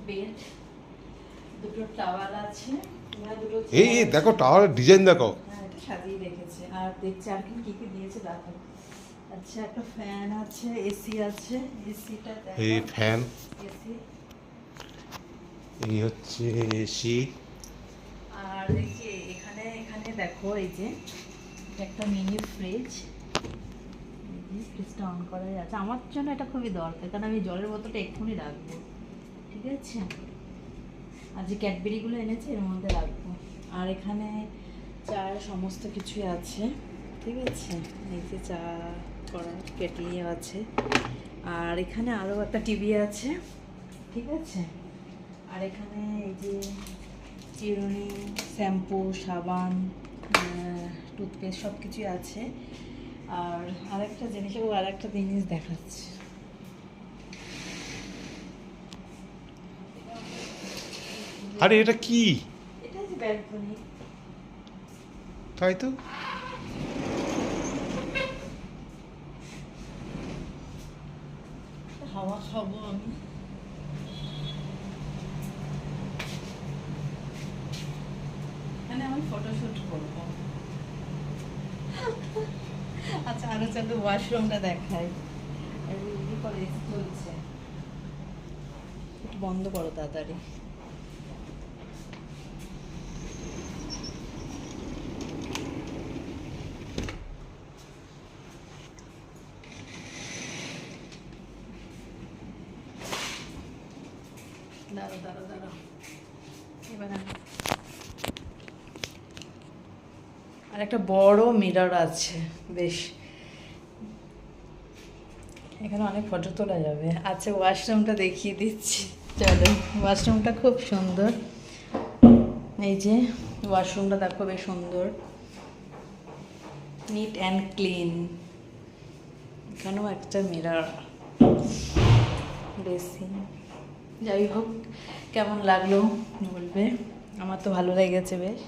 Bed, দুটো towel আছে, দুটো এই দেখো টাওয়ারের ডিজাইন দেখো। হ্যাঁ, এটা সাজিয়ে রেখেছে। আর দেখছি আর কি কি দিয়েছে দেখো। আচ্ছা, একটা ফ্যান আছে, এসি আছে, এসিটা দেখো। এই ফ্যান, এসি। এই হচ্ছে এসি। আর এই যে এখানে এখানে দেখো, এই যে একটা মিনি ফ্রিজ। ফ্রিজটা অন করা আছে, আমার জন্য এটা খুবই দরকার, কারণ আমি জলের বোতলটা এক্ষুনি রাখবো, ঠিক আছে। আর যে ক্যাডবেরিগুলো এনেছে এর মধ্যে রাখবো। আর এখানে চার সমস্ত কিছুই আছে, ঠিক আছে। এই যে চা করার কেটলিও আছে। আর এখানে আরও একটা টিভি আছে, ঠিক আছে। আর এখানে এই যে চিরুনি, শ্যাম্পু, সাবান, টুথপেস্ট সব কিছুই আছে। আর আরেকটা জিনিস দেখাচ্ছে। আরে এটা কি? এটা যে ব্যালকনি। তাই তো। হাওয়া খাবো আমি। এখানে আমি ফটোশুট করবো। আচ্ছা, আরো চলো ওয়াশরুমটা দেখাই। করে চলছে, একটু বন্ধ করো তাড়াতাড়ি। দাঁড়ো দাঁড়ো দাঁড়ো, এবার আর একটা বড় মিরর আছে, বেশ, এখানে অনেক ফটো তোলা যাবে। আচ্ছা, ওয়াশরুমটা দেখিয়ে দিচ্ছি, চলো। ওয়াশরুমটা খুব সুন্দর, এই যে ওয়াশরুমটা দেখো, বেশ সুন্দর, নিট অ্যান্ড ক্লিন। এখানেও একটা মিরর, বেসিন। যাই হোক, কেমন লাগলো বলবে, আমার তো ভালো লেগেছে বেশ।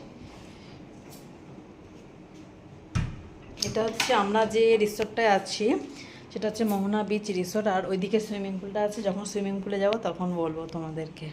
এটা হচ্ছে আমরা যে রিসোর্টটায় আছি, সেটা হচ্ছে মোহনা বিচ রিসোর্ট। আর ওইদিকে সুইমিং পুলটা আছে, যখন সুইমিং পুলে যাবো তখন বলবো তোমাদেরকে।